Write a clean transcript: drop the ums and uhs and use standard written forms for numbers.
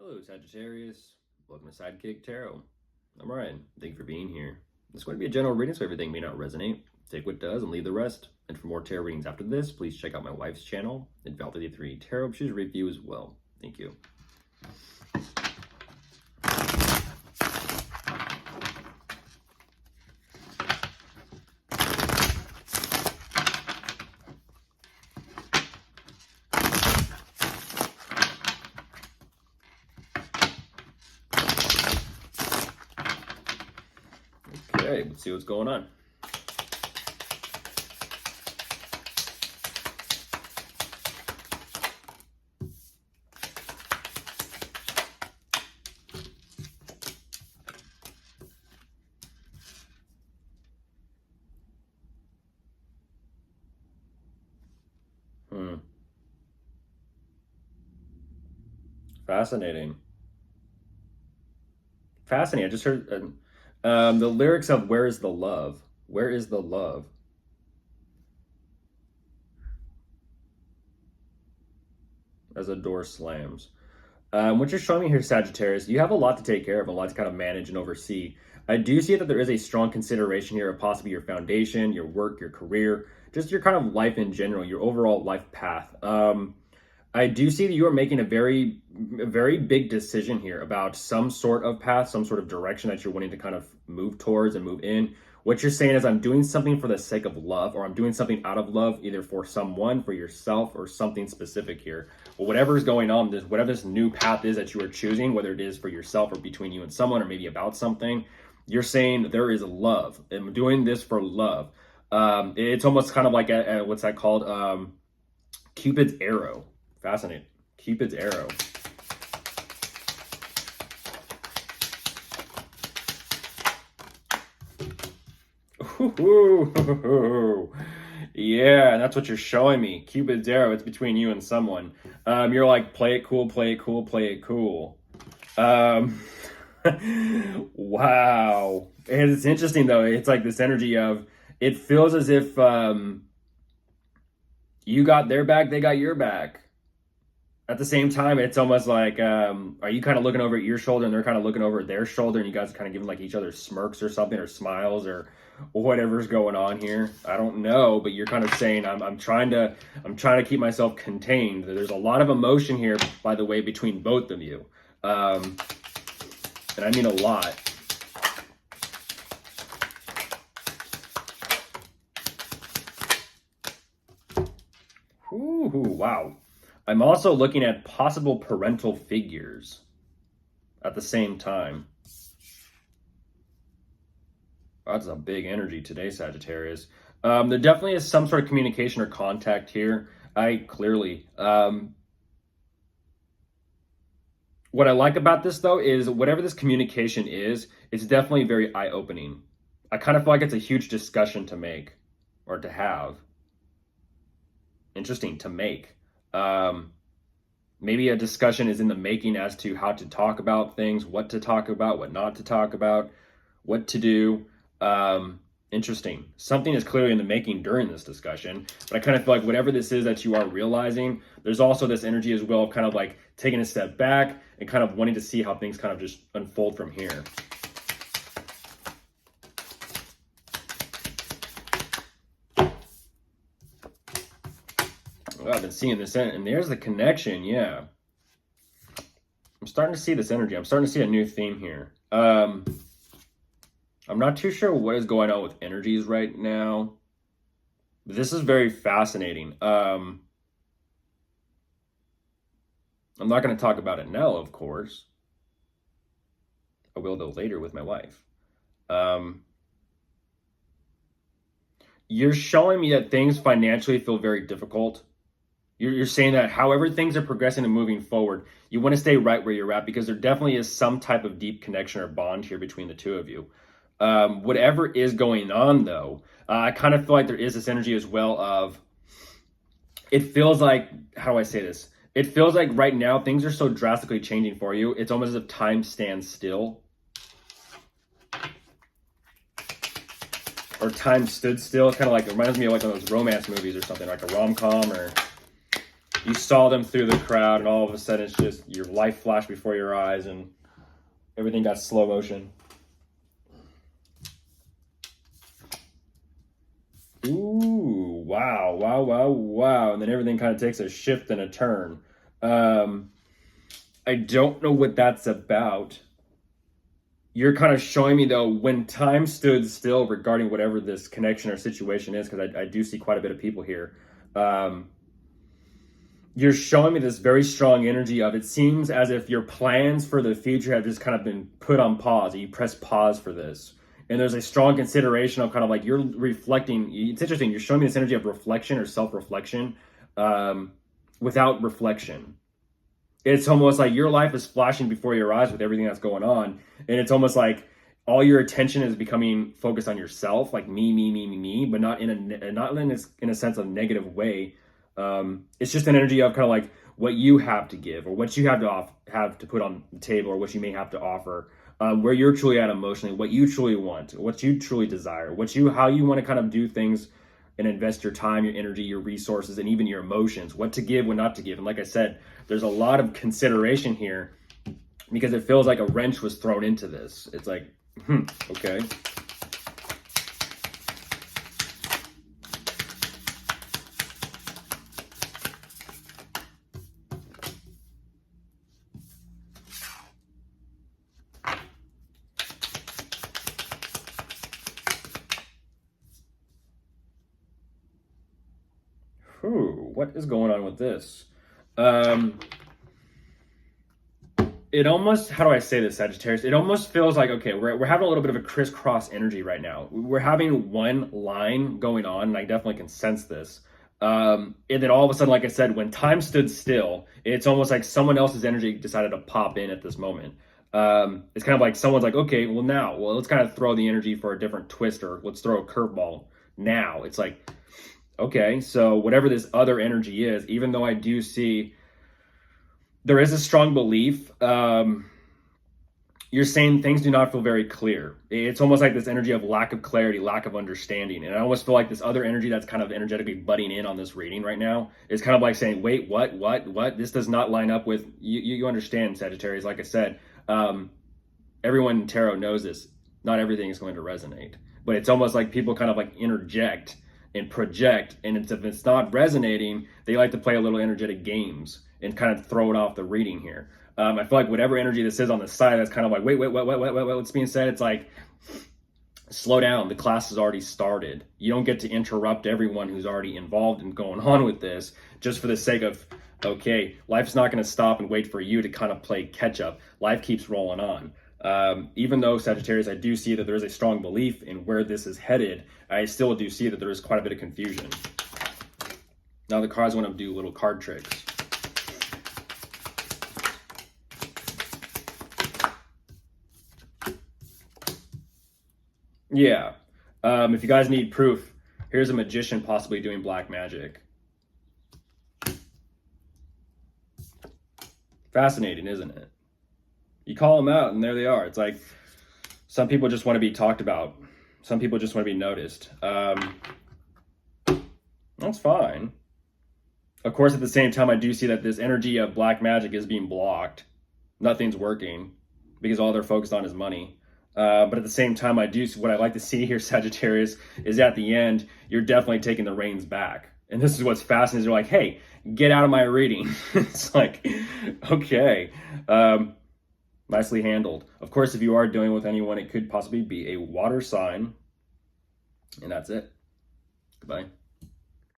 Hello, Sagittarius. Welcome to Sidekick Tarot. I'm Ryan. Thank you for being here. This is going to be a general reading, so everything may not resonate. Take what does and leave the rest. And for more tarot readings after this, please check out my wife's channel, Val33 Tarot. She's review as well. Thank you. Okay, let's see what's going on. Fascinating. Fascinating. I just heard the lyrics of "Where is the love? Where is the love?" As a door slams. What you're showing me here, Sagittarius, you have a lot to take care of, a lot to kind of manage and oversee. I do see that there is a strong consideration here of possibly your foundation, your work, your career, just your kind of life in general, your overall life path. I do see that you are making a very big decision here about some sort of path, some sort of direction that you're wanting to kind of move towards and move in. What you're saying is, I'm doing something for the sake of love, or I'm doing something out of love, either for someone, for yourself, or something specific here. But whatever is going on, whatever this new path is that you are choosing, whether it is for yourself or between you and someone, or maybe about something, you're saying there is love. I'm doing this for love. It's almost kind of like what's that called? Cupid's arrow. Fascinating. Cupid's arrow. Ooh. Yeah, that's what you're showing me. Cupid's arrow, it's between you and someone. You're like, play it cool, play it cool, play it cool. Wow. And it's interesting, though. It's like this energy of, it feels as if you got their back, they got your back. At the same time, it's almost like, are you kind of looking over at your shoulder and they're kind of looking over at their shoulder, and you guys are kind of giving like each other smirks or something, or smiles, or whatever's going on here? I don't know, but you're kind of saying, I'm trying to keep myself contained. There's a lot of emotion here, by the way, between both of you. And I mean a lot. Ooh, wow. I'm also looking at possible parental figures at the same time. That's a big energy today, Sagittarius. There definitely is some sort of communication or contact here. Clearly. What I like about this, though, is whatever this communication is, it's definitely very eye-opening. I kind of feel like it's a huge discussion to make, or to have. Interesting, to make. Maybe a discussion is in the making as to how to talk about things, what to talk about, what not to talk about, what to do. Interesting. Something is clearly in the making during this discussion, but I kind of feel like whatever this is that you are realizing, there's also this energy as well of kind of like taking a step back and kind of wanting to see how things kind of just unfold from here. Oh, I've been seeing this, and there's the connection. Yeah, I'm starting to see this energy. I'm starting to see a new theme here. I'm not too sure what is going on with energies right now. This is very fascinating. I'm not going to talk about it now, of course. I will, though, later with my wife. You're showing me that things financially feel very difficult. You're saying that however things are progressing and moving forward, you want to stay right where you're at, because there definitely is some type of deep connection or bond here between the two of you. Whatever is going on, though, I kind of feel like there is this energy as well of, it feels like, how do I say this? It feels like right now things are so drastically changing for you. It's almost as if time stands still. Or time stood still. It's kind of like, it reminds me of like one of those romance movies or something, like a rom-com, or you saw them through the crowd, and all of a sudden it's just your life flashed before your eyes, and everything got slow motion. Ooh, wow, wow, wow, wow. And then everything kind of takes a shift and a turn. I don't know what that's about. You're kind of showing me, though, when time stood still regarding whatever this connection or situation is, because I do see quite a bit of people here. You're showing me this very strong energy of, it seems as if your plans for the future have just kind of been put on pause. You press pause for this. And there's a strong consideration of kind of like you're reflecting. It's interesting. You're showing me this energy of reflection or self-reflection without reflection. It's almost like your life is flashing before your eyes with everything that's going on. And it's almost like all your attention is becoming focused on yourself, like me, but not in a sense of negative way. It's just an energy of kind of like what you have to give, or what you have to put on the table, or what you may have to offer, where you're truly at emotionally, what you truly want, what you truly desire, how you want to kind of do things and invest your time, your energy, your resources, and even your emotions, what to give, what not to give. And like I said, there's a lot of consideration here because it feels like a wrench was thrown into this. It's like, okay. What is going on with this? It almost, how do I say this, Sagittarius? It almost feels like, okay, we're having a little bit of a crisscross energy right now. We're having one line going on, and I definitely can sense this. And then all of a sudden, like I said, when time stood still, it's almost like someone else's energy decided to pop in at this moment. It's kind of like someone's like, okay, well, let's kind of throw the energy for a different twist, or let's throw a curveball now. It's like, okay, so whatever this other energy is, even though I do see there is a strong belief, you're saying things do not feel very clear. It's almost like this energy of lack of clarity, lack of understanding. And I almost feel like this other energy that's kind of energetically butting in on this reading right now is kind of like saying, wait, what? This does not line up with, you understand, Sagittarius. Like I said, everyone in tarot knows this. Not everything is going to resonate. But it's almost like people kind of like interject and project, and if it's not resonating, they like to play a little energetic games and kind of throw it off the reading here. I feel like whatever energy this is on the side, that's kind of like, wait, what's being said? It's like, slow down. The class has already started. You don't get to interrupt everyone who's already involved and going on with this just for the sake of, okay, life's not going to stop and wait for you to kind of play catch up. Life keeps rolling on. Even though, Sagittarius, I do see that there is a strong belief in where this is headed, I still do see that there is quite a bit of confusion. Now the cards want to do little card tricks. Yeah. If you guys need proof, here's a magician possibly doing black magic. Fascinating, isn't it? You call them out and there they are. It's like some people just want to be talked about. Some people just want to be noticed. That's fine. Of course, at the same time, I do see that this energy of black magic is being blocked. Nothing's working because all they're focused on is money. But at the same time, what I like to see here, Sagittarius, is at the end, you're definitely taking the reins back. And this is what's fascinating. You're like, hey, get out of my reading. It's like, okay. Nicely handled. Of course, if you are dealing with anyone, it could possibly be a water sign. And that's it. Goodbye.